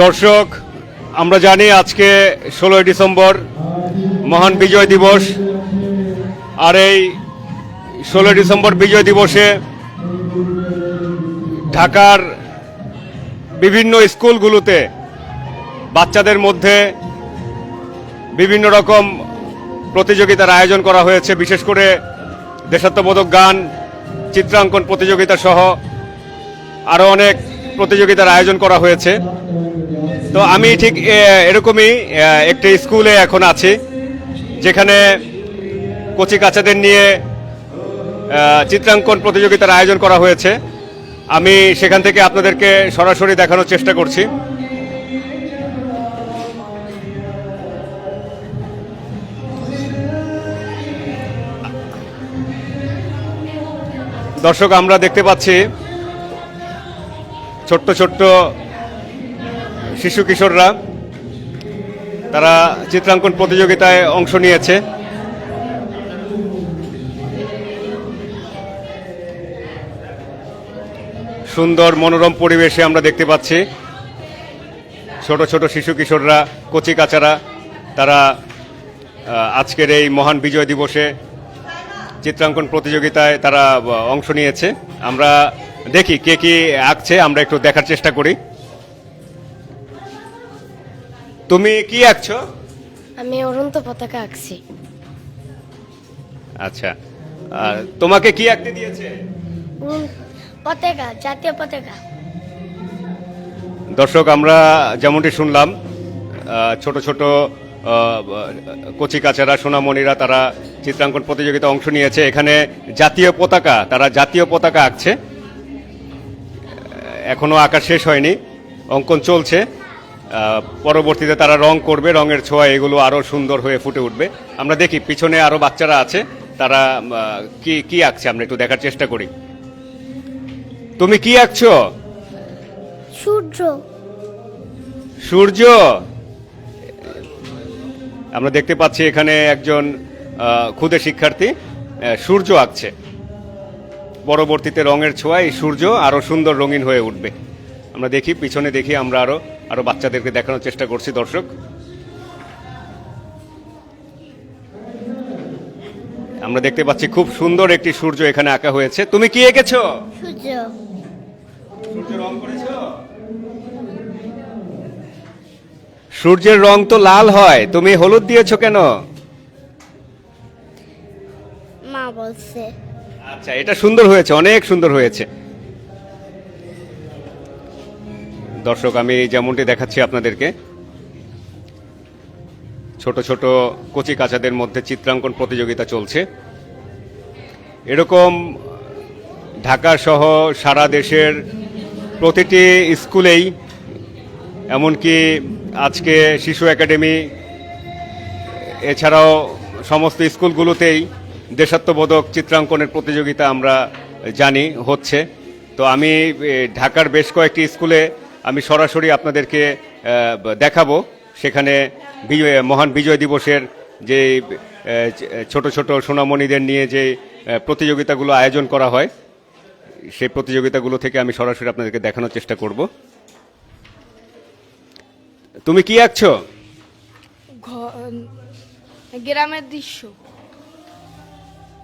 দর্শক, আমরা জানি আজকে 16ই ডিসেম্বর মহান বিজয় দিবস। আর এই 16ই ডিসেম্বর বিজয় দিবসে ঢাকার বিভিন্ন স্কুলগুলোতে বাচ্চাদের মধ্যে বিভিন্ন রকম প্রতিযোগিতার আয়োজন করা হয়েছে। বিশেষ করে দেশাত্মবোধক গান, চিত্রাঙ্কন প্রতিযোগিতা সহ আরও অনেক প্রতিযোগিতার আয়োজন করা হয়েছে। তো আমি ঠিক এরকমই একটি স্কুলে এখন আছি, যেখানে কচি কাচাদের নিয়ে চিত্রাঙ্কন প্রতিযোগিতার আয়োজন করা হয়েছে। আমি সেখান থেকে আপনাদেরকে সরাসরি দেখানোর চেষ্টা করছি। দর্শক, আমরা দেখতে পাচ্ছি ছোট্ট ছোট্ট শিশু কিশোররা তারা চিত্রাঙ্কন প্রতিযোগিতায় অংশ নিয়েছে। সুন্দর মনোরম পরিবেশে আমরা দেখতে পাচ্ছি ছোট ছোট শিশু কিশোররা, কচি কাচারা, তারা আজকের এই মহান বিজয় দিবসে চিত্রাঙ্কন প্রতিযোগিতায় তারা অংশ নিয়েছে। আমরা দেখি কে কি আঁকছে, আমরা একটু দেখার চেষ্টা করি। তুমি কি আঁকছো? আমি অনন্ত পতাকা আঁকছি। আচ্ছা, তোমাকে কি আঁকতে দিয়েছে? পতাকা, জাতীয় পতাকা। দর্শক, আমরা যেমনটি শুনলাম, ছোট ছোট কচি কাচারা, সোনামণিরা তারা চিত্রাঙ্কন প্রতিযোগিতা অংশ নিয়েছে। এখানে জাতীয় পতাকা, তারা জাতীয় পতাকা আঁকছে। এখনো আঁকা শেষ হয়নি, অঙ্কন চলছে। পরবর্তীতে তারা রং করবে, রঙের ছোঁয়া এগুলো আরো সুন্দর হয়ে ফুটে উঠবে। আমরা দেখি পিছনে আরো বাচ্চারা আছে, তারা কি কি আঁকছে, আমরা একটু দেখার চেষ্টা করি। তুমি কি আঁকছো? সূর্য। সূর্য? আমরা দেখতে পাচ্ছি এখানে একজন ক্ষুদে শিক্ষার্থী সূর্য আঁকছে। পরবর্তীতে রঙের ছোঁয়ায় এই সূর্য আরো সুন্দর রঙিন হয়ে উঠবে। আমরা দেখি, পিছনে দেখি, আমরা আরো বাচ্চাদেরকে দেখানোর চেষ্টা করছি। দর্শক, আমরা দেখতে পাচ্ছি খুব সুন্দর একটি সূর্য এখানে আঁকা হয়েছে। তুমি কি এঁকেছো? সূর্য। সূর্য রং করেছো? সূর্যের রং তো লাল হয়, তুমি হলুদ দিয়েছো কেন? মা বলছে। আচ্ছা, এটা সুন্দর হয়েছে, অনেক সুন্দর হয়েছে। দর্শক, আমি যেমনটি দেখাচ্ছি আপনাদেরকে, ছোট ছোট কচি কাচাদের মধ্যে চিত্রাঙ্কন প্রতিযোগিতা চলছে। এরকম ঢাকা সহ সারা দেশের প্রতিটি স্কুলেই, এমনকি আজকে শিশু একাডেমি এছাড়াও সমস্ত স্কুলগুলোতেই দেশাত্মবোধক চিত্রাঙ্কনের প্রতিযোগিতা আমরা জানি হচ্ছে। তো আমি ঢাকার বেশ কয়েকটি স্কুলে আমি সরাসরি আপনাদেরকে দেখাবো। সেখানে মহান বিজয় দিবসের যে ছোট ছোট সোনামণিদের নিয়ে যে প্রতিযোগিতাগুলো আয়োজন করা হয়, সেই প্রতিযোগিতাগুলো থেকে আমি সরাসরি আপনাদেরকে দেখানোর চেষ্টা করব। তুমি কি আঁকছো? গ্রামের দৃশ্য।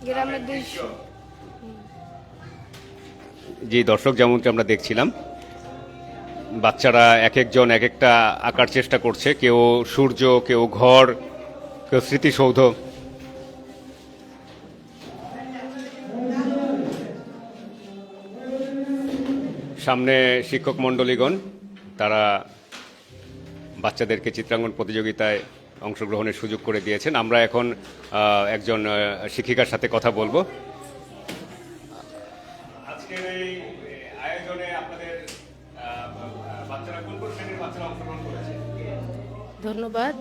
গ্রামের দৃশ্য। জি দর্শক, যেমনটি আমরা দেখছিলাম, বাচ্চারা এক একজন এক একটা আঁকার চেষ্টা করছে। কেউ সূর্য, কেউ ঘর, কেউ স্মৃতিসৌধ। সামনে শিক্ষক মণ্ডলীগণ, তারা বাচ্চাদেরকে চিত্রাঙ্কন প্রতিযোগিতায় অংশগ্রহণের সুযোগ করে দিয়েছেন। আমরা এখন একজন শিক্ষিকার সাথে কথা বলবো। আজকের এই আয়োজনে আপনাদের বাচ্চারা কোন কোন শ্রেণীর বাচ্চারা অংশগ্রহণ করেছে? ধন্যবাদ।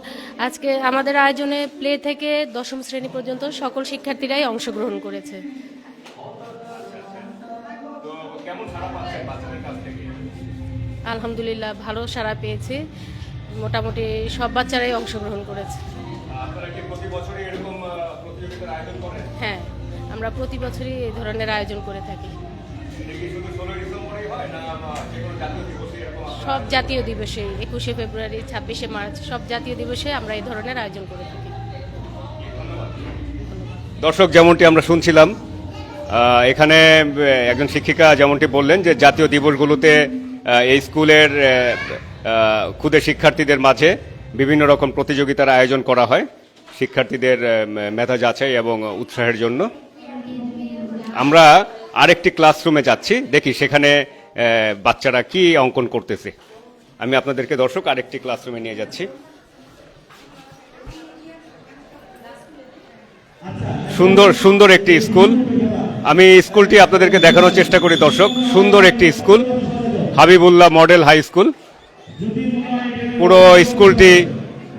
আজকে আমাদের আয়োজনে প্লে থেকে দশম শ্রেণী পর্যন্ত সকল শিক্ষার্থীরাই অংশগ্রহণ করেছে। তো কেমন সাড়া পাচ্ছেন বাচ্চাদের কাছ থেকে? আলহামদুলিল্লাহ, ভালো সাড়া পেয়েছি। মোটামুটি সব বাচ্চারাই অংশগ্রহণ করেছে। আপনারা কি প্রতি বছরই এরকম প্রতিযোগিতার আয়োজন করেন? হ্যাঁ, আমরা প্রতি বছরই এই ধরনের আয়োজন করে থাকি। সব জাতীয় দিবসে 21শে ফেব্রুয়ারি, 26শে মার্চ সব জাতীয় দিবসে আমরা এই ধরনের আয়োজন করে থাকি। দর্শক, যেমনটি আমরা শুনছিলাম, এখানে একজন শিক্ষিকা যেমনটি বললেন যে জাতীয় দিবসগুলোতে এই স্কুলের ক্ষুদে শিক্ষার্থীদের মাঝে বিভিন্ন রকম প্রতিযোগিতার আয়োজন করা হয় শিক্ষার্থীদের মেধা যাচাই এবং উৎসাহের জন্য। আমরা আরেকটি ক্লাসরুমে যাচ্ছি, দেখি সেখানে বাচ্চারা কি অঙ্কন করতেছে। আমি আপনাদেরকে দর্শক আরেকটি ক্লাসরুমে নিয়ে যাচ্ছি। সুন্দর সুন্দর একটি স্কুল, আমি স্কুলটি আপনাদেরকে দেখানোর চেষ্টা করি দর্শক। সুন্দর একটি school, Habibullah model high school. পুরো স্কুলটি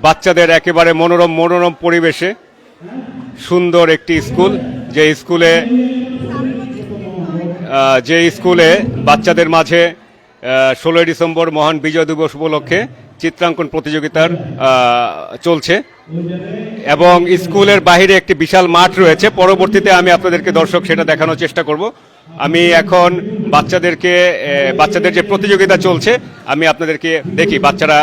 বাচ্চাদের একেবারে মনোরম মনোরম পরিবেশে সুন্দর একটি স্কুল, যে স্কুলে বাচ্চাদের মাঝে 16 ডিসেম্বর মহান বিজয় দিবস উপলক্ষে চিত্রাঙ্কন প্রতিযোগিতার চলছে এবং স্কুলের বাইরে একটি বিশাল মাঠ রয়েছে। পরবর্তীতে আমি আপনাদেরকে দর্শক সেটা দেখানোর চেষ্টা করব। আমি এখন বাচ্চাদের যে প্রতিযোগিতা চলছে আমি আপনাদেরকে দেখি বাচ্চারা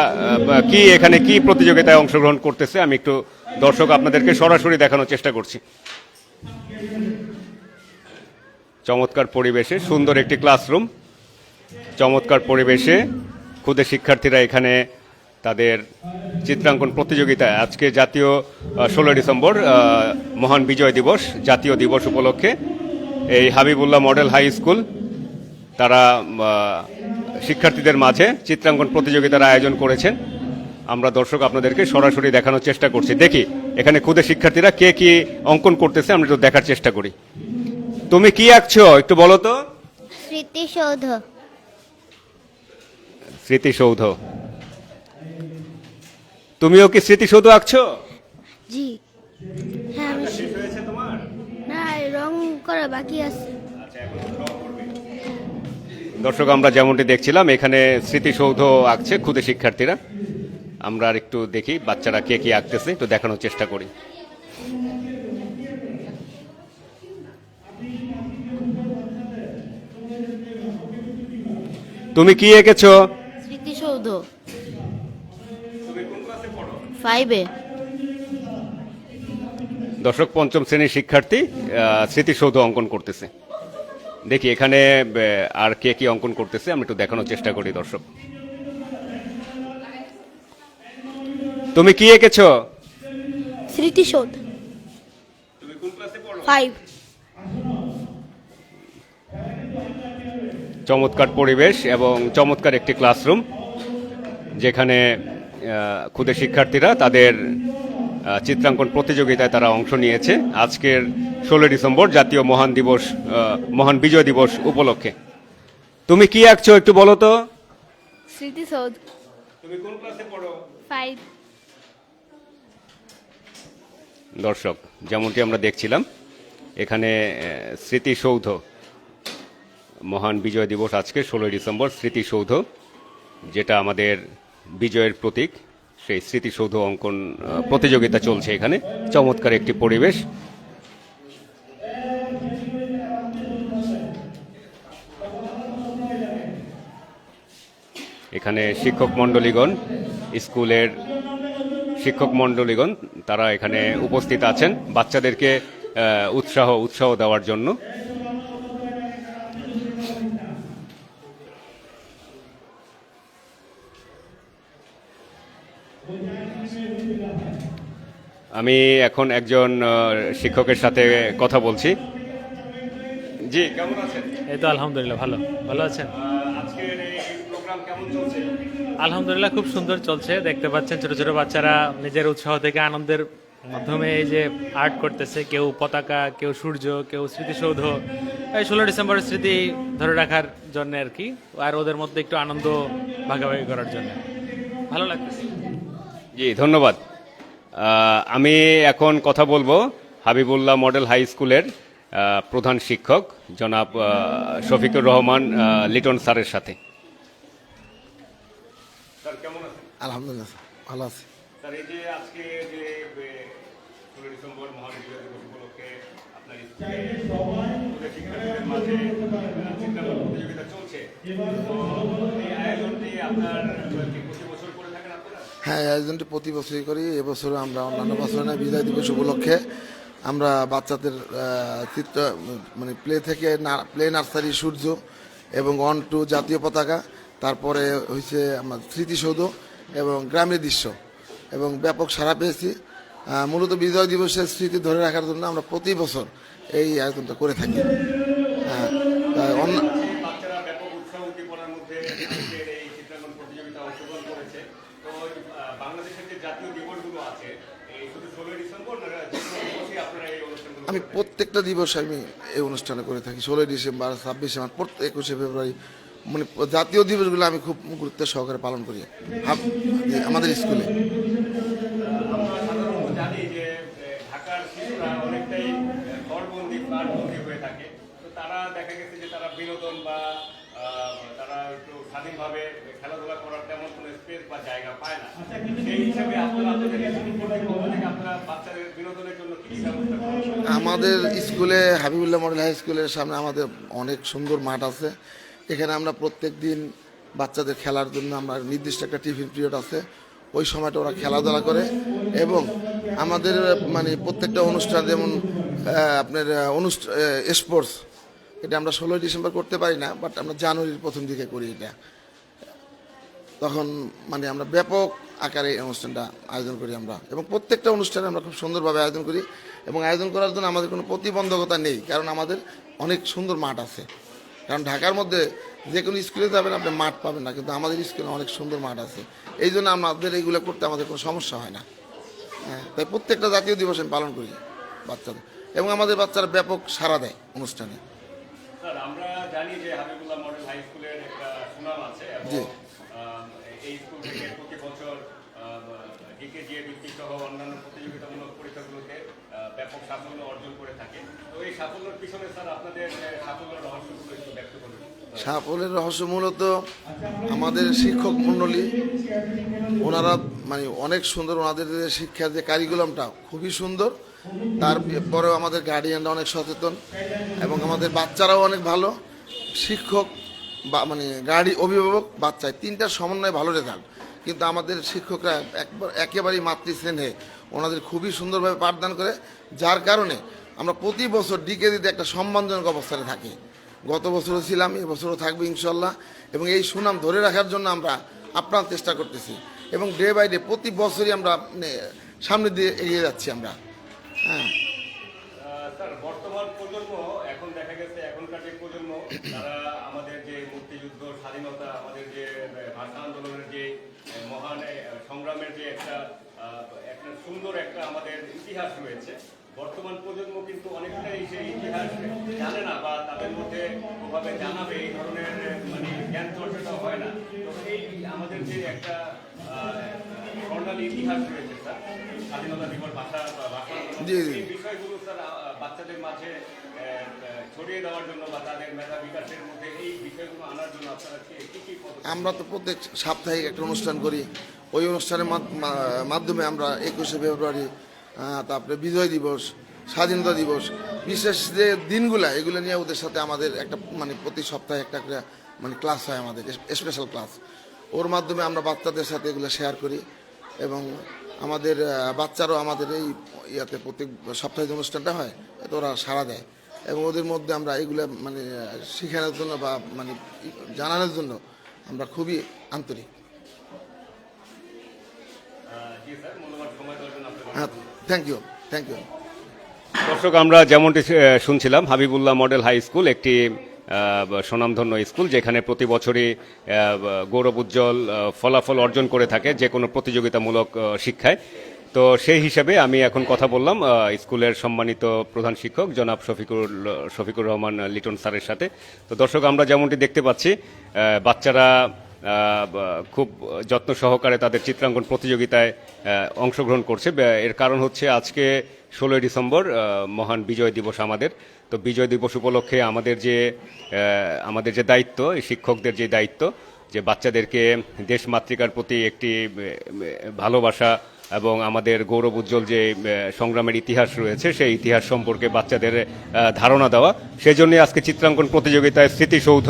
এখানে কি প্রতিযোগিতায় অংশগ্রহণ করতেছে। আমি একটু দর্শক আপনাদেরকে সরাসরি দেখানোর চেষ্টা করছি। চমৎকার পরিবেশে সুন্দর একটি ক্লাসরুম, চমৎকার পরিবেশে ক্ষুদে শিক্ষার্থীরা এখানে তাদের চিত্রাঙ্কন প্রতিযোগিতায় আজকে জাতীয় 16 ডিসেম্বর মহান বিজয় দিবস জাতীয় দিবস উপলক্ষে এই হাবিবুল্লাহ মডেল হাই স্কুল তারা শিক্ষার্থীদের মাঝে চিত্রাঙ্কন প্রতিযোগিতার আয়োজন করেছেন। আমরা দর্শক আপনাদেরকে সরাসরি দেখানোর চেষ্টা করছি। দেখি এখানে ক্ষুদে শিক্ষার্থীরা কে কি অঙ্কন করতেছে, আমরা একটু দেখার চেষ্টা করি। তুমি কি আঁকছো একটু বলো তো? স্মৃতিসৌধ। স্মৃতিসৌধ। তুমিও কি স্মৃতিসৌধ আঁকছো? জি হ্যাঁ, আমি না রং করা বাকি আছে। দর্শক, আমরা যেমনটি দেখছিলাম এখানে স্মৃতিসৌধ আঁকছে ক্ষুদে শিক্ষার্থীরা। আমরা আর একটু দেখি বাচ্চারা কে কি আঁকতেছে, একটু দেখানোর চেষ্টা করি। তুমি কি এঁকেছো? স্মৃতিসৌধ। 5-এ। দর্শক, পঞ্চম শ্রেণীর শিক্ষার্থী স্মৃতিসৌধ অঙ্কন করতেছে। দেখি এখানে আর কে কি অঙ্কন করতেছে, আমি একটু দেখানোর চেষ্টা করি দর্শক। তুমি কি এঁকেছো? স্মৃতিসৌধ। 5। চমৎকার পরিবেশ এবং চমৎকার একটি ক্লাসরুম, যেখানে ক্ষুদে শিক্ষার্থীরা তাদের চিত্রাঙ্কন প্রতিযোগিতায় তারা অংশ নিয়েছে আজকের 16 ডিসেম্বর জাতীয় মহান বিজয় দিবস উপলক্ষে। তুমি কি আঁকছো একটু বলো তো? স্মৃতিসৌধ। তুমি কোন ক্লাসে পড়ো? 5। দর্শক, যেমনটি আমরা দেখছিলাম এখানে স্মৃতিসৌধ মহান বিজয় দিবস আজকে 16 ডিসেম্বর, স্মৃতিসৌধ যেটা আমাদের বিজয়ের প্রতীক, সেই স্মৃতিসৌধ অঙ্কন প্রতিযোগিতা চলছে এখানে। চমৎকার একটি পরিবেশ। এখানে স্কুলের শিক্ষক মণ্ডলীগণ তারা এখানে উপস্থিত আছেন বাচ্চাদেরকে উৎসাহ দেওয়ার জন্য। আমি এখন একজন শিক্ষকের সাথে কথা বলছি। জি, কেমন আছেন? এই তো আলহামদুলিল্লাহ, ভালো আছেন? আজকের এই প্রোগ্রাম কেমন চলছে? আলহামদুলিল্লাহ, খুব সুন্দর চলছে। দেখতে পাচ্ছেন ছোট ছোট বাচ্চারা নিজের উৎসাহ থেকে আনন্দের মাধ্যমে এই যে আর্ট করতেছে, কেউ পতাকা, কেউ সূর্য, কেউ স্মৃতিসৌধ, এই 16 ডিসেম্বরের স্মৃতি ধরে রাখার জন্য আর কি, আর ওদের মধ্যে একটু আনন্দ ভাগাভাগি করার জন্য ভালো লাগতেছে। জি, ধন্যবাদ। আমি এখন কথা বলবো হাবিবুল্লাহ মডেল হাই স্কুলের প্রধান শিক্ষক জনাব শফিকুর রহমান লিটন স্যারের সাথে। স্যার, কেমন আছেন? আলহামদুলিল্লাহ ভালো আছি। স্যার, এই যে আজকে যে 16 ডিসেম্বর মহান বিজয় দিবস উপলক্ষে আপনার স্কুলে শিক্ষার্থীদের মাঝে চিত্রাঙ্কন প্রতিযোগিতা চলছে। তো এই আয়োজনটি আপনার কি প্রতি বছর করে থাকেন আপনারা? হ্যাঁ, এই আয়োজনটি প্রতি বছরই করি। এবছরও আমরা অন্যান্য বছর না, বিজয় দিবস উপলক্ষে আমরা বাচ্চাদের চিত্র মানে প্লে নার্সারি সূর্য এবং 1-2 জাতীয় পতাকা, তারপরে হয়েছে আমার স্মৃতিসৌধ এবং গ্রামের দৃশ্য, এবং ব্যাপক সাড়া পেয়েছি। মূলত বিজয় দিবসের স্মৃতি ধরে রাখার জন্য আমরা প্রতি বছর এই আয়োজনটা করে থাকি। বাচ্চারা ব্যাপক উৎসাহ উদ্দীপনার মধ্যে আজকের এই চিত্রাঙ্কন প্রতিযোগিতা অংশগ্রহণ করেছে। তো বাংলাদেশের যে জাতীয় দিবসগুলো আছে, এই শুধু 16 ডিসেম্বর না, যে কোনো দিবসে আপনারা এই অনুষ্ঠানগুলো আমি প্রত্যেকটা দিবস আমি এই অনুষ্ঠানে করে থাকি। 16 ডিসেম্বর, 26 মার্চ, 21শে ফেব্রুয়ারি, মানে জাতীয় দিবসগুলো আমি খুব গুরুত্ব সহকারে পালন করি আমাদের স্কুলে। আমরা সাধারণত জানি যে ঢাকার শিশুরা অনেকটাই ঘরবন্দি ফ্ল্যাটবন্দি হয়ে থাকে। তো তারা দেখা গেছে যে তারা বিনোদন বা তারা একটু স্বাধীনভাবে খেলাধুলা করার তেমন কোনো স্পেস বা জায়গা পায় না। সেই হিসাবে আপনারা আপনাদের স্কুল কর্তৃপক্ষ থেকে আপনারা বাচ্চাদের বিনোদনের জন্য কি ব্যবস্থা করেন? আমাদের স্কুলে হাবিবুল্লাহ মডেল হাই স্কুলের সামনে আমাদের অনেক সুন্দর মাঠ আছে। এখানে আমরা প্রত্যেক দিন বাচ্চাদের খেলার জন্য আমরা নির্দিষ্ট একটা টিফিন পিরিয়ড আছে, ওই সময়টা ওরা খেলাধুলা করে। এবং আমাদের মানে প্রত্যেকটা অনুষ্ঠান, যেমন আপনার স্পোর্টস, এটা আমরা 16 ডিসেম্বর করতে পারি না, বাট আমরা জানুয়ারির প্রথম দিকে করি এটা। তখন মানে আমরা ব্যাপক আকারে এই অনুষ্ঠানটা আয়োজন করি আমরা, এবং প্রত্যেকটা অনুষ্ঠানে আমরা খুব সুন্দরভাবে আয়োজন করি। এবং আয়োজন করার জন্য আমাদের কোনো প্রতিবন্ধকতা নেই, কারণ আমাদের অনেক সুন্দর মাঠ আছে। কারণ ঢাকার মধ্যে যে কোনো স্কুলে যাবেন আপনি মাঠ পাবেন না, কিন্তু আমাদের স্কুলে অনেক সুন্দর মাঠ আছে। এই জন্য আমাদের এইগুলো করতে আমাদের কোনো সমস্যা হয় না। হ্যাঁ, তাই প্রত্যেকটা জাতীয় দিবস আমি পালন করি বাচ্চাদের, এবং আমাদের বাচ্চারা ব্যাপক সাড়া দেয় অনুষ্ঠানে। স্যার, আমরা জানি যে হাবিবুল্লাহ মডেল হাই স্কুলের একটা সুনাম আছে, এবং জি। এই স্কুল থেকে প্রতি বছর ডিকেজিএ ভিত্তিক সহ অন্যান্য প্রতিযোগিতামূলক পরীক্ষাগুলোতে ব্যাপক সাফল্য অর্জন করে থাকে। তো এই সাফল্যের পিছনে স্যার আপনাদের সাফল্যের রহস্যগুলো একটু ব্যক্ত করুন। সাফল্যের রহস্য মূলত আমাদের শিক্ষক মণ্ডলী, ওনারা মানে অনেক সুন্দর, ওনাদের যে শিক্ষার যে কারিকুলামটা খুবই সুন্দর। তারপরেও আমাদের গার্ডিয়ানরা অনেক সচেতন, এবং আমাদের বাচ্চারাও অনেক ভালো। শিক্ষক বা মানে অভিভাবক, বাচ্চায় তিনটার সমন্বয়ে ভালো রেজাল্ট। কিন্তু আমাদের শিক্ষকরা একেবারেই মাতৃস্নেহে ওনাদের খুবই সুন্দরভাবে পাঠদান করে, যার কারণে আমরা প্রতি বছর ডিকেজিতে একটা সম্মানজনক অবস্থানে থাকি। গত বছরও ছিলাম, এবছরও থাকবো ইনশাল্লাহ। এবং এই সুনাম ধরে রাখার জন্য আমরা আপ্রাণ চেষ্টা করতেছি, এবং ডে বাই ডে প্রতি বছরই আমরা সামনের দিকে এগিয়ে যাচ্ছি আমরা। হ্যাঁ, স্যার, বর্তমান প্রজন্ম এখন দেখা গেছে, এখনকার যে প্রজন্ম, তারা আমাদের যে মুক্তিযুদ্ধ, স্বাধীনতা, আমাদের যে ভাষা আন্দোলনের যে মহান সংগ্রামের যে একটা সুন্দর একটা আমাদের ইতিহাস রয়েছে, বর্তমান প্রজন্ম কিন্তু অনেকটাই সেই ইতিহাস জানে না, বা তাদের মধ্যে ওভাবে জানাবে এই ধরনের মানে জ্ঞান চর্চাটা হয় না। তো এই আমাদের যে একটা স্বর্ণালী ইতিহাস রয়েছে স্যার, স্বাধীনতা দিবস, ভাষা জি, জি। এই বিষয়গুলো স্যার বাচ্চাদের মাঝে ছড়িয়ে দেওয়ার জন্য বা তাদের মেধা বিকাশের মধ্যে এই বিষয়গুলো আনার জন্য আপনারা কি কি আমরা তো প্রত্যেক সাপ্তাহিক একটা অনুষ্ঠান করি। ওই অনুষ্ঠানের মাধ্যমে আমরা 21শে ফেব্রুয়ারি, তারপরে বিজয় দিবস, স্বাধীনতা দিবস, বিশেষ যে দিনগুলো, এগুলো নিয়ে ওদের সাথে আমাদের একটা মানে প্রতি সপ্তাহে একটা করে মানে ক্লাস হয়, আমাদের স্পেশাল ক্লাস। ওর মাধ্যমে আমরা বাচ্চাদের সাথে এগুলো শেয়ার করি, এবং আমাদের বাচ্চারাও আমাদের এই ইয়াতে প্রত্যেক সপ্তাহে যে অনুষ্ঠানটা হয় এতে ওরা সাড়া দেয়, এবং ওদের মধ্যে আমরা এগুলো মানে শেখানোর জন্য বা মানে জানানোর জন্য আমরা খুবই আন্তরিক। হ্যাঁ, থ্যাংক ইউ। দর্শক, আমরা যেমনটি শুনছিলাম, হাবিবুল্লাহ মডেল হাই স্কুল একটি স্বনামধন্য স্কুল, যেখানে প্রতি বছরই গৌরব উজ্জ্বল ফলাফল অর্জন করে থাকে যে কোনো প্রতিযোগিতামূলক শিক্ষায়। তো সেই হিসাবে আমি এখন কথা বললাম স্কুলের সম্মানিত প্রধান শিক্ষক জনাব শফিকুর রহমান লিটন স্যারের সাথে। তো দর্শক, আমরা যেমনটি দেখতে পাচ্ছি, বাচ্চারা খুব যত্ন সহকারে তাদের চিত্রাঙ্কন প্রতিযোগিতায় অংশগ্রহণ করছে। এর কারণ হচ্ছে আজকে 16 ডিসেম্বর মহান বিজয় দিবস আমাদের। তো বিজয় দিবস উপলক্ষে আমাদের যে দায়িত্ব, শিক্ষকদের যে দায়িত্ব, যে বাচ্চাদেরকে দেশমাতৃকার প্রতি একটি ভালোবাসা এবং আমাদের গৌরব উজ্জ্বল যে সংগ্রামের ইতিহাস রয়েছে সেই ইতিহাস সম্পর্কে বাচ্চাদের ধারণা দেওয়া। সেই জন্যই আজকে চিত্রাঙ্কন প্রতিযোগিতায় স্মৃতিসৌধ,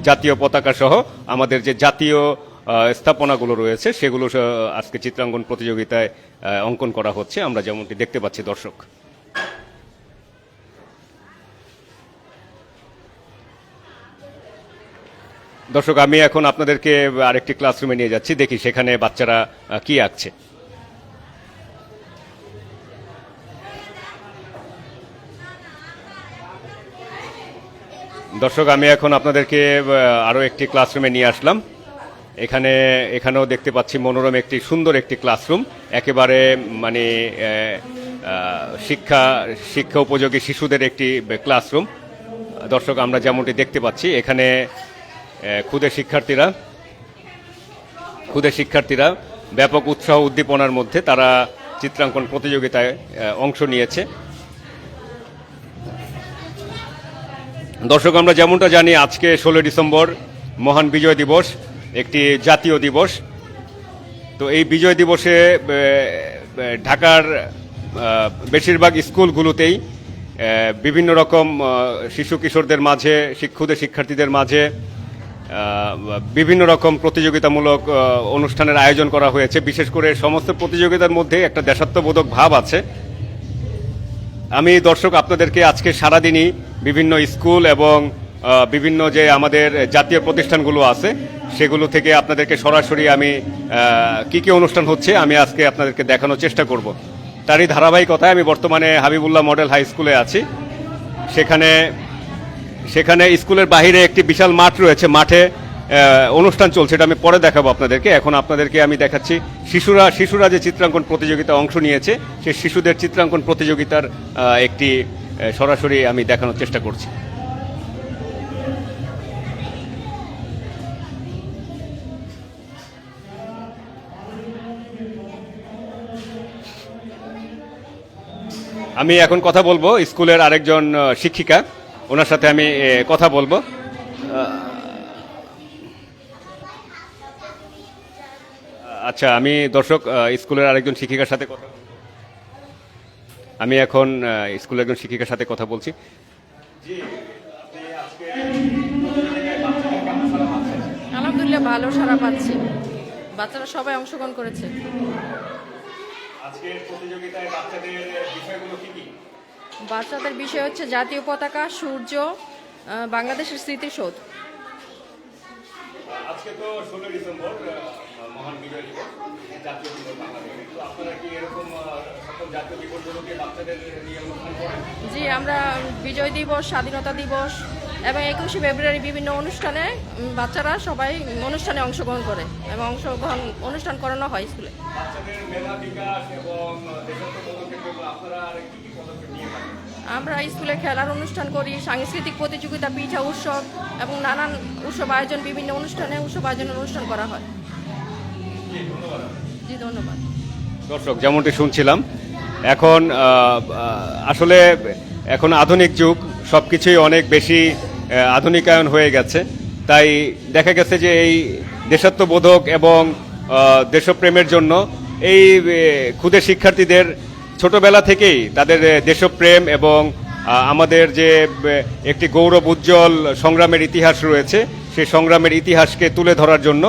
জাতীয় পতাকা সহ আমাদের যে জাতীয় স্থাপনাগুলো রয়েছে সেগুলো আজকে চিত্রাঙ্কন প্রতিযোগিতায় অঙ্কন করা হচ্ছে, আমরা যেমনটি দেখতে পাচ্ছি দর্শক। দর্শক, আমি এখন আপনাদেরকে আরেকটি ক্লাসরুমে নিয়ে যাচ্ছি, দেখি সেখানে বাচ্চারা কি আঁকছে। দর্শক, আমি এখন আপনাদেরকে আরও একটি ক্লাসরুমে নিয়ে আসলাম। এখানেও দেখতে পাচ্ছি মনোরম একটি সুন্দর একটি ক্লাসরুম, একেবারে মানে শিক্ষা উপযোগী শিশুদের একটি ক্লাসরুম। দর্শক, আমরা যেমনটি দেখতে পাচ্ছি এখানে ক্ষুদে শিক্ষার্থীরা ব্যাপক উৎসাহ উদ্দীপনার মধ্যে তারা চিত্রাঙ্কন প্রতিযোগিতায় অংশ নিয়েছে। দর্শক, আমরা যেমনটা জানি আজকে 16 ডিসেম্বর মহান বিজয় দিবস, একটি জাতীয় দিবস। তো এই বিজয় দিবসে ঢাকার বেশিরভাগ স্কুলগুলোতেই বিভিন্ন রকম শিশু কিশোরদের মাঝে, ক্ষুদে শিক্ষার্থীদের মাঝে বিভিন্ন রকম প্রতিযোগিতামূলক অনুষ্ঠানের আয়োজন করা হয়েছে। বিশেষ করে সমস্ত প্রতিযোগিতার মধ্যে একটা দেশাত্মবোধক ভাব আছে। আমি দর্শক আপনাদেরকে আজকে সারাদিনই বিভিন্ন স্কুল এবং বিভিন্ন যে আমাদের জাতীয় প্রতিষ্ঠানগুলো আছে সেগুলো থেকে আপনাদেরকে সরাসরি আমি কি কি অনুষ্ঠান হচ্ছে আমি আজকে আপনাদেরকে দেখানোর চেষ্টা করব। তারই ধারাবাহিকতায় আমি বর্তমানে হাবিবুল্লাহ মডেল হাই স্কুলে আছি। সেখানে স্কুলের বাহিরে একটি বিশাল মাঠ রয়েছে, মাঠে অনুষ্ঠান চলছে, এটা আমি পরে দেখাবো আপনাদেরকে। এখন আপনাদেরকে আমি দেখাচ্ছি শিশুরা যে চিত্রাঙ্কন প্রতিযোগিতা অংশ নিয়েছে সেই শিশুদের চিত্রাঙ্কন প্রতিযোগিতার একটি সরাসরি আমি দেখানোর চেষ্টা করছি। আমি এখন কথা বলবো স্কুলের আরেকজন শিক্ষিকা, ওনার সাথে আমি কথা বলবো। আচ্ছা, আমি দর্শক স্কুলের আরেকজন শিক্ষিকার সাথে কথা বলবো। আমি এখন স্কুলের একজন শিক্ষিকার সাথে কথা বলছি। আলহামদুলিল্লাহ, ভালো সাড়া পাচ্ছি, বাচ্চারা সবাই অংশগ্রহণ করেছে। আজকের প্রতিযোগিতায় বাচ্চাদের বিষয়গুলো কি কি? বাচ্চাদের বিষয় হচ্ছে জাতীয় পতাকা, সূর্য, বাংলাদেশের স্মৃতিসৌধ। আজকে তো 16 ডিসেম্বর মহান বিজয় দিবস, জাতীয় দিবস বাংলাদেশে। তো আপনারা কি এরকম সকল জাতীয় দিবসগুলোকে বাচ্চাদের নিয়ে অনুষ্ঠান করেন? জি, আমরা বিজয় দিবস, স্বাধীনতা দিবস এবং 21শে ফেব্রুয়ারি বিভিন্ন অনুষ্ঠানে বাচ্চারা সবাই অনুষ্ঠানে অংশগ্রহণ করে এবং অনুষ্ঠান করানো হয় স্কুলে। বাচ্চাদের মেধা বিকাশ এবং দেশাত্মবোধকের জন্য আপনারা আর কি কি পদক্ষেপ নিয়ে থাকেন? আমরা স্কুলে খেলার অনুষ্ঠান করি, সাংস্কৃতিক প্রতিযোগিতা, পিঠা উৎসব এবং নানান উৎসব আয়োজন, বিভিন্ন উৎসব আয়োজনের অনুষ্ঠান করা হয়। জি, ধন্যবাদ। দর্শক, যেমনটি শুনছিলাম, এখন আসলে এখন আধুনিক যুগ, সব কিছুই অনেক বেশি আধুনিকায়ন হয়ে গেছে। তাই দেখা গেছে যে এই দেশাত্মবোধক এবং দেশপ্রেমের জন্য এই ক্ষুদে শিক্ষার্থীদের ছোটবেলা থেকেই তাদের দেশপ্রেম এবং আমাদের যে একটি গৌরব উজ্জ্বল সংগ্রামের ইতিহাস রয়েছে সেই সংগ্রামের ইতিহাসকে তুলে ধরার জন্য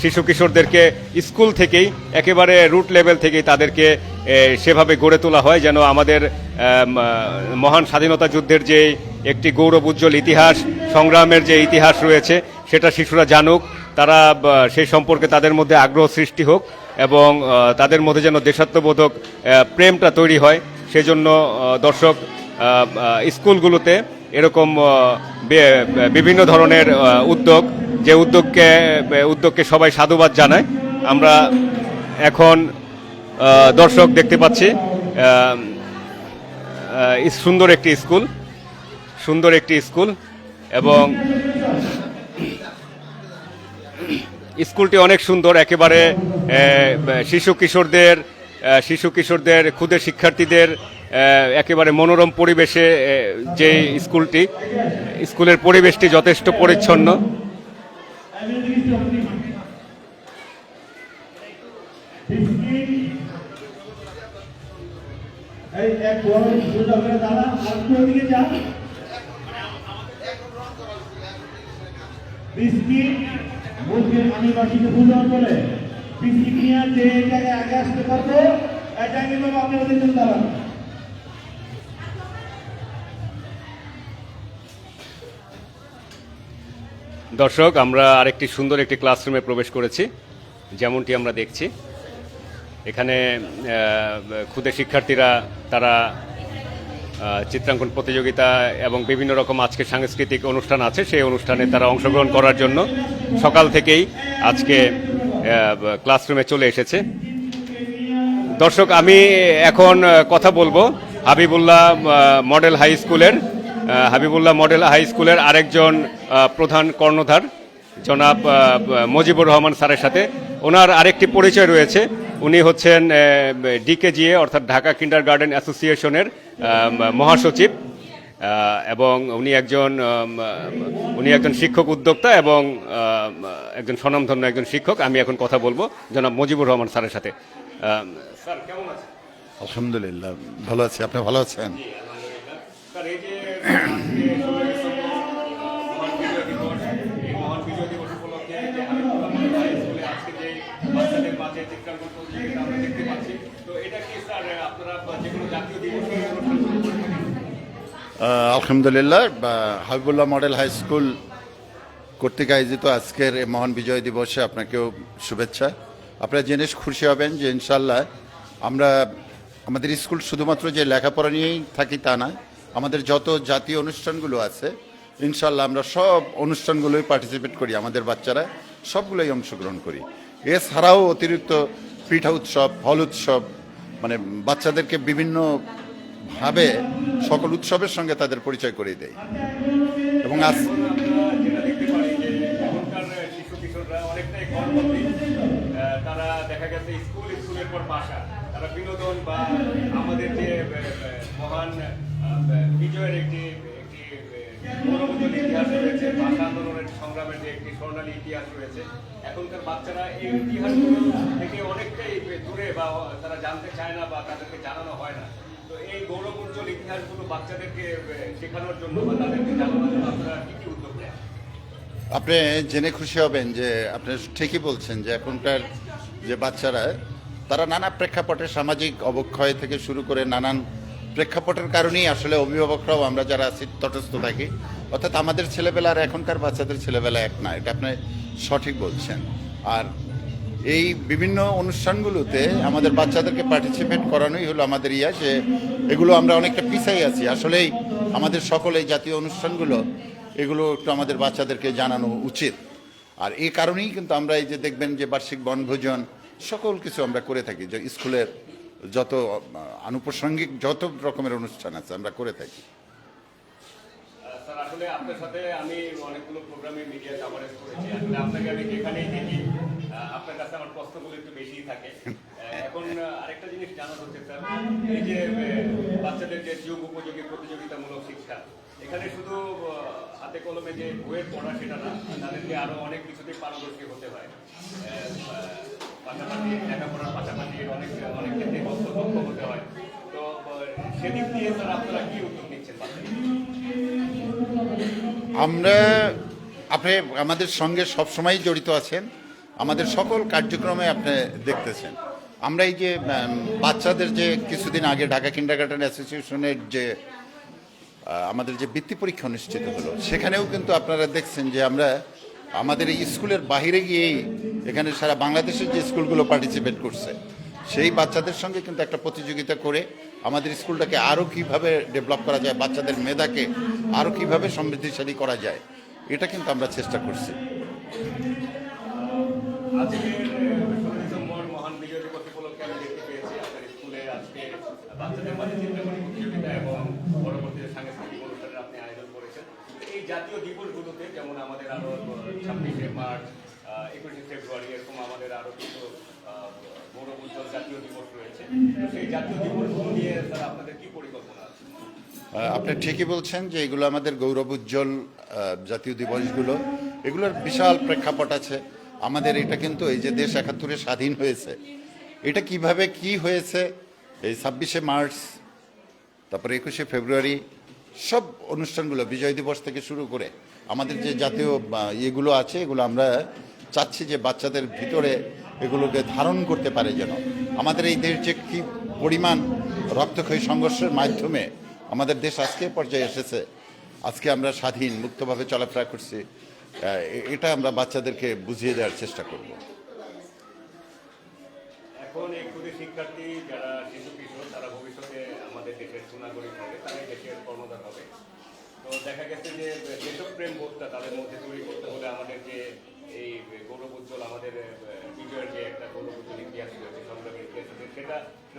শিশু কিশোরদেরকে স্কুল থেকেই একেবারে রুট লেভেল থেকেই তাদেরকে সেভাবে গড়ে তোলা হয় যেন আমাদের মহান স্বাধীনতা যুদ্ধের যে একটি গৌরব উজ্জ্বল ইতিহাস, সংগ্রামের যে ইতিহাস রয়েছে সেটা শিশুরা জানুক, তারা সেই সম্পর্কে তাদের মধ্যে আগ্রহ সৃষ্টি হোক এবং তাদের মধ্যে যেন দেশাত্মবোধক প্রেমটা তৈরি হয়। সেজন্য দর্শক স্কুলগুলোতে এরকম বিভিন্ন ধরনের উদ্যোগ, যে উদ্যোগকে সবাই সাধুবাদ জানায়। আমরা এখন দর্শক দেখতে পাচ্ছি সুন্দর একটি স্কুল এবং স্কুলটি অনেক সুন্দর, একেবারে শিশু কিশোরদের ক্ষুদে শিক্ষার্থীদের একেবারে মনোরম পরিবেশে যে স্কুলের পরিবেশটি যথেষ্ট পরিচ্ছন্ন। এই এক বড় সোজা করে দাঁড়া আর একটু ওদিকে যা বিস্কিট মুরগির আনিবাসীকে পূজন করে বিস্কিট নিয়ে যে জায়গায় আগে আসতে পারবো এই জায়গায় বাবা আপনি ওদের জন্য দাঁড়ান দর্শক, আমরা আরেকটি সুন্দর একটি ক্লাসরুমে প্রবেশ করেছি। যেমনটি আমরা দেখছি এখানে ক্ষুদে শিক্ষার্থীরা তারা চিত্রাঙ্কন প্রতিযোগিতা এবং বিভিন্ন রকম আজকে সাংস্কৃতিক অনুষ্ঠান আছে, সেই অনুষ্ঠানে তারা অংশগ্রহণ করার জন্য সকাল থেকেই আজকে ক্লাসরুমে চলে এসেছে। দর্শক, আমি এখন কথা বলবো হাবিবুল্লাহ মডেল হাই স্কুলের আরেকজন প্রধান কর্ণধার জনাব মজিবুর রহমান স্যারের সাথে। ওনার আরেকটি পরিচয় রয়েছে, উনি হচ্ছেন ডিকেজিএ অর্থাৎ ঢাকা কিন্ডার গার্ডেন অ্যাসোসিয়েশনের মহাসচিব এবং উনি একজন শিক্ষক উদ্যোক্তা এবং একজন স্বনামধন্য একজন শিক্ষক। আমি এখন কথা বলবো জনাব মজিবুর রহমান স্যারের সাথে। স্যার কেমন আছেন? আলহামদুলিল্লাহ ভালো আছি, আপনি ভালো আছেন? স্যার, এই যে মহান বিজয় দিবস উপলক্ষে যে হাবিবুল্লাহ মডেল হাই স্কুলে আজকে যে বাচ্চাদের মাঝে চিত্রাঙ্কন প্রতিযোগিতা আমরা দেখতে পাচ্ছি, তো এটা কি স্যার আপনারা যে কোনো জাতীয় দিবসে অনুষ্ঠান শুরু করে থাকেন? আলহামদুলিল্লাহ, হাবিবুল্লাহ মডেল হাই স্কুল কর্তৃক আয়োজিত আজকের এই মহান বিজয় দিবসে আপনাকেও শুভেচ্ছা। আপনারা জেনে খুশি হবেন যে ইনশাল্লাহ আমাদের স্কুল শুধুমাত্র যে লেখাপড়া নিয়েই থাকি তা নয়, আমাদের যত জাতীয় অনুষ্ঠানগুলো আছে ইনশাল্লাহ আমরা সব অনুষ্ঠানগুলোই পার্টিসিপেট করি, আমাদের বাচ্চারা সবগুলোই অংশগ্রহণ করি। এছাড়াও অতিরিক্ত পিঠা উৎসব, ফল উৎসব, মানে বাচ্চাদেরকে বিভিন্নভাবে সকল উৎসবের সঙ্গে তাদের পরিচয় করিয়ে দেয়। এবং আজ যেটা দেখতে পারি যে এখনকার শিশু কিশোররা অনেকটাই ঘরবন্দি, তারা দেখা গেছে স্কুলের পর বাসা, তারা বিনোদন বা আমাদের যে মহান বিজয়ের একটি গৌরবোজ্জ্বল ইতিহাস রয়েছে, ভাষা আন্দোলনের সংগ্রামের যে একটি স্বর্ণালী ইতিহাস রয়েছে, এখনকার বাচ্চারা এই ইতিহাসগুলো থেকে অনেকটাই দূরে বা তারা জানতে চায় না বা তাদেরকে জানানো হয় না। তো এই গৌরবোজ্জ্বল ইতিহাসগুলো বাচ্চাদেরকে শেখানোর জন্য বা তাদেরকে জানানোর জন্য আপনারা কি কি উদ্যোগ নেন? আপনি জেনে খুশি হবেন যে আপনি ঠিকই বলছেন যে এখনকার যে বাচ্চারা তারা নানা প্রেক্ষাপটে সামাজিক অবক্ষয় থেকে শুরু করে নানান প্রেক্ষাপটের কারণেই আসলে অভিভাবকরাও আমরা যারা আছি তটস্থ থাকি, অর্থাৎ আমাদের ছেলেবেলা আর এখনকার বাচ্চাদের ছেলেবেলা এক না, এটা আপনি সঠিক বলছেন। আর এই বিভিন্ন অনুষ্ঠানগুলোতে আমাদের বাচ্চাদেরকে পার্টিসিপেট করানোই হলো আমাদের যে এগুলো আমরা অনেকটা পিছাই আছি। আসলেই আমাদের সকল এই জাতীয় অনুষ্ঠানগুলো এগুলো একটু আমাদের বাচ্চাদেরকে জানানো উচিত। আর এই কারণেই কিন্তু আমরা এই যে দেখবেন যে বার্ষিক বনভোজন সকল কিছু আমরা করে থাকি, যে স্কুলের যত আনুষঙ্গিক যত রকমের অনুষ্ঠান আছে আমরা করে থাকি। স্যার, আসলে আপনার সাথে আমি অনেকগুলো প্রোগ্রামে মিডিয়া কভারেজ করেছি, আসলে আপনাকে আমি যেখানেই দেখি আপনার কাছে আমার প্রশ্নগুলো একটু বেশিই থাকে। এখন আরেকটা জিনিস জানার হচ্ছে স্যার, এই যে বাচ্চাদের যে যুগ উপযোগী প্রতিযোগিতামূলক শিক্ষা, এখানে শুধু হাতে কলমে যে বইয়ের পড়া সেটা না, তাদেরকে আরো অনেক কিছুতেই পারদর্শী হতে হয়, পাশাপাশি লেখাপড়ার পাশাপাশি অনেক ক্ষেত্রে দক্ষ হতে হয়। তো সেদিক দিয়ে স্যার আপনারা কি উদ্যোগ নিচ্ছেন? আপনি আমাদের সঙ্গে সবসময় জড়িত আছেন, আমাদের সকল কার্যক্রমে আপনি দেখতেছেন। আমরা এই যে বাচ্চাদের যে কিছুদিন আগে ঢাকা কিন্ডারগার্টেন অ্যাসোসিয়েশনের যে আমাদের যে বৃত্তি পরীক্ষা অনুষ্ঠিত হলো, সেখানেও কিন্তু আপনারা দেখছেন যে আমরা আমাদের এই স্কুলের বাইরে গিয়েই এখানে সারা বাংলাদেশের যে স্কুলগুলো পার্টিসিপেট করছে সেই বাচ্চাদের সঙ্গে কিন্তু একটা প্রতিযোগিতা করে আমাদের স্কুলটাকে আরও কিভাবে ডেভেলপ করা যায়, বাচ্চাদের মেধাকে আরও কিভাবে সমৃদ্ধিশালী করা যায়, এটা কিন্তু আমরা চেষ্টা করছি। মহান বিজয় দিবস উপলক্ষে আমি দেখতে পেয়েছি আপনার স্কুলে আজকে বাচ্চাদের মাঝে চিত্রাঙ্কন প্রতিযোগিতা এবং পরবর্তীতে সাংস্কৃতিক অনুষ্ঠানের আপনি আয়োজন করেছেন। এই জাতীয় দিবসগুলোতে যেমন আমাদের আরো 26শে মার্চ, 21শে ফেব্রুয়ারি, এরকম আমাদের আরো কিছু গৌরবোজ্জ্বল জাতীয় দিবস রয়েছে। সেই জাতীয় দিবসগুলো নিয়ে স্যার আপনাদের কি পরিকল্পনা আছে? আপনি ঠিকই বলছেন যে এগুলো আমাদের গৌরবোজ্জ্বল জাতীয় দিবসগুলো, এগুলোর বিশাল প্রেক্ষাপট আছে। আমাদের এটা কিন্তু এই যে দেশ 71-এ স্বাধীন হয়েছে, এটা কিভাবে কি হয়েছে, এই 26শে মার্চ তারপরে 21শে ফেব্রুয়ারি সব অনুষ্ঠানগুলো বিজয় দিবস থেকে শুরু করে আমাদের যে জাতীয় ইয়েগুলো আছে এগুলো আমরা চাচ্ছি যে বাচ্চাদের ভিতরে এগুলোকে ধারণ করতে পারে, যেন আমাদের এই দেশ যে কী পরিমাণ রক্তক্ষয়ী সংঘর্ষের মাধ্যমে আমাদের দেশ আজকে পর্যায়ে এসেছে, আজকে আমরা স্বাধীন মুক্তভাবে চলাফেরা করছি, এটা আমরা বাচ্চাদেরকে বুঝিয়ে দেওয়ার চেষ্টা করব। এখন এই ক্ষুদে শিক্ষার্থী যারা শিশু কিশোর তারা ভবিষ্যতে আমাদের দেশের সুনাগরিক হবে, তারাই দেশের কর্ণধার হবে। তো দেখা গেছে যে দেশপ্রেম বোধটা তাদের মধ্যে তৈরি করতে হলে আমাদের যে এই গৌরব উজ্জ্বল আমাদের বিজয়ের যে একটা গৌরব উজ্জ্বল ইতিহাস রয়েছে, সংগ্রামের ইতিহাস রয়েছে, সেটা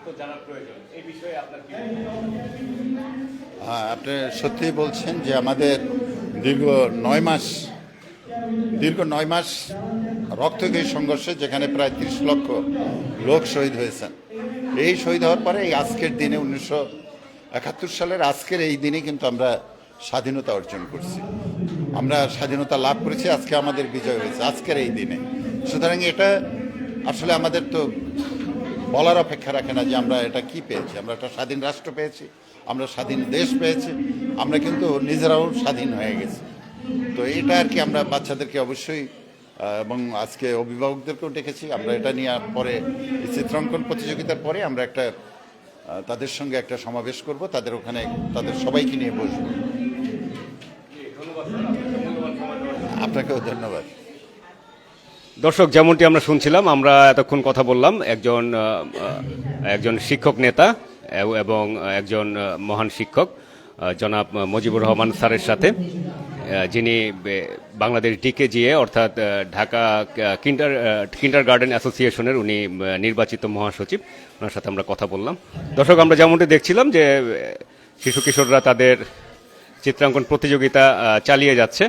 তো জানার প্রয়োজন। এই বিষয়ে আপনার কি? হ্যাঁ, আপনি সত্যিই বলছেন যে আমাদের দীর্ঘ 9 মাস রক্তক্ষয়ী সংঘর্ষে যেখানে প্রায় 30 লক্ষ লোক শহীদ হয়েছেন, এই শহীদ হওয়ার পরে এই আজকের দিনে 1971 সালের আজকের এই দিনে কিন্তু আমরা স্বাধীনতা অর্জন করছি, আমরা স্বাধীনতা লাভ করেছি, আজকে আমাদের বিজয় হয়েছে আজকের এই দিনে। সুতরাং এটা আসলে আমাদের তো বলার অপেক্ষা রাখে না যে আমরা এটা কি পেয়েছি। আমরা একটা স্বাধীন রাষ্ট্র পেয়েছি, আমরা স্বাধীন দেশ পেয়েছি, আমরা কিন্তু নিজেরাও স্বাধীন হয়ে গেছি। তো এটা আর কি আমরা বাচ্চাদেরকে অবশ্যই এবং আজকে অভিভাবকদেরকেও ডেকেছি, আমরা এটা নিয়ে পরে চিত্রাঙ্কন প্রতিযোগিতার পরে আমরা একটা তাদের সঙ্গে একটা সমাবেশ করব, তাদের ওখানে তাদের সবাইকে নিয়ে বসবো। আপনাকেও ধন্যবাদ। দর্শক, যেমনটি আমরা শুনছিলাম, আমরা এতক্ষণ কথা বললাম একজন শিক্ষক নেতা এবং একজন মহান শিক্ষক জনাব মুজিবুর রহমান স্যারের সাথে, যিনি বাংলাদেশ ডিকেজিএ অর্থাৎ ঢাকা কিন্ডার গার্ডেন অ্যাসোসিয়েশনের উনি নির্বাচিত মহাসচিব, ওনার সাথে আমরা কথা বললাম। দর্শক, আমরা যেমনটি দেখছিলাম যে শিশু কিশোররা তাদের চিত্রাঙ্কন প্রতিযোগিতা চালিয়ে যাচ্ছে।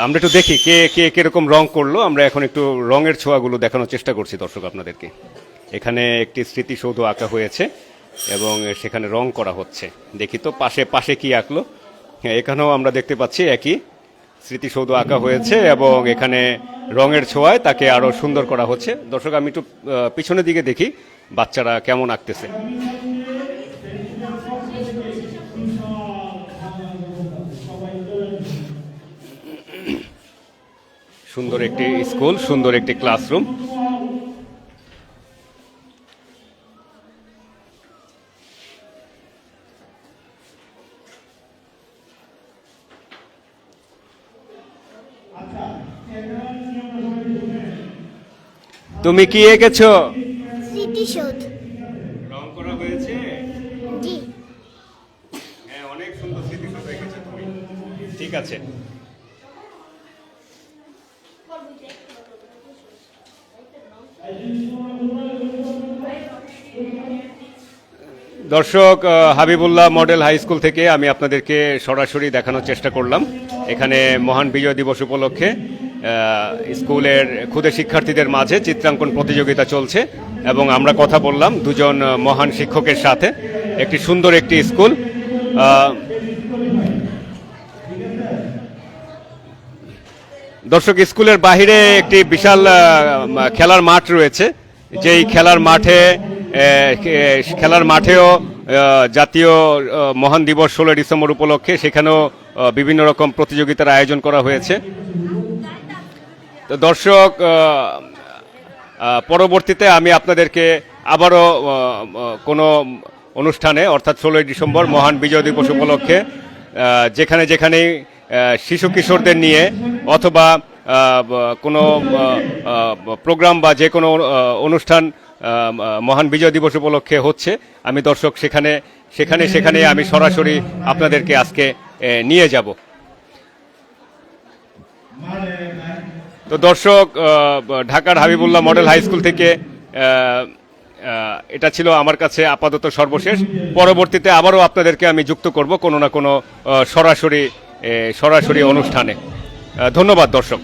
আমরা একটু দেখি কে কে কিরকম রং করলো। আমরা এখন একটু রঙের ছোঁয়াগুলো দেখানোর চেষ্টা করছি দর্শক আপনাদেরকে। এখানে একটি স্মৃতিসৌধ আঁকা হয়েছে এবং সেখানে রং করা হচ্ছে। দেখি তো পাশে কি আঁকলো। হ্যাঁ, এখানেও আমরা দেখতে পাচ্ছি একই স্মৃতিসৌধ আঁকা হয়েছে এবং এখানে রঙের ছোঁয়ায় তাকে আরো সুন্দর করা হচ্ছে। দর্শক, আমি একটু পিছনের দিকে দেখি বাচ্চারা কেমন আঁকতেছে। সুন্দর একটি স্কুল, সুন্দর একটি ক্লাসরুম। তুমি কি এঁকেছো? স্মৃতিসৌধ। রং করা হয়েছে? জি। হ্যাঁ, অনেক সুন্দর স্মৃতিসৌধ এঁকেছো তুমি। ঠিক আছে। দর্শক, হাবিবুল্লাহ মডেল হাই স্কুল থেকে আমি আপনাদেরকে সরাসরি দেখানোর চেষ্টা করলাম। এখানে মহান বিজয় দিবস উপলক্ষে স্কুলের ক্ষুদে শিক্ষার্থীদের মাঝে চিত্রাঙ্কন প্রতিযোগিতা চলছে এবং আমরা কথা বললাম দুজন মহান শিক্ষকের সাথে। একটি সুন্দর একটি স্কুল। দর্শক, স্কুলের বাহিরে একটি বিশাল খেলার মাঠ রয়েছে, যেই খেলার মাঠেও জাতীয় মহান দিবস 16 ডিসেম্বর উপলক্ষে সেখানেও বিভিন্ন রকম প্রতিযোগিতার আয়োজন করা হয়েছে। তো দর্শক, পরবর্তীতে আমি আপনাদেরকে আবারও কোনো অনুষ্ঠানে অর্থাৎ 16 ডিসেম্বর মহান বিজয় দিবস উপলক্ষে যেখানে শিশু কিশোরদের নিয়ে অথবা কোনো প্রোগ্রাম বা যে কোনো অনুষ্ঠান মহান বিজয় দিবস উপলক্ষে হচ্ছে, আমি দর্শক সেখানে আমি সরাসরি আপনাদেরকে আজকে নিয়ে যাব। তো দর্শক, ঢাকার হাবিবুল্লাহ মডেল হাই স্কুল থেকে এটা ছিল আমার কাছে আপাতত সর্বশেষ। পরবর্তীতে আবারও আপনাদেরকে আমি যুক্ত করব কোনো না কোনো সরাসরি অনুষ্ঠানে। ধন্যবাদ দর্শক।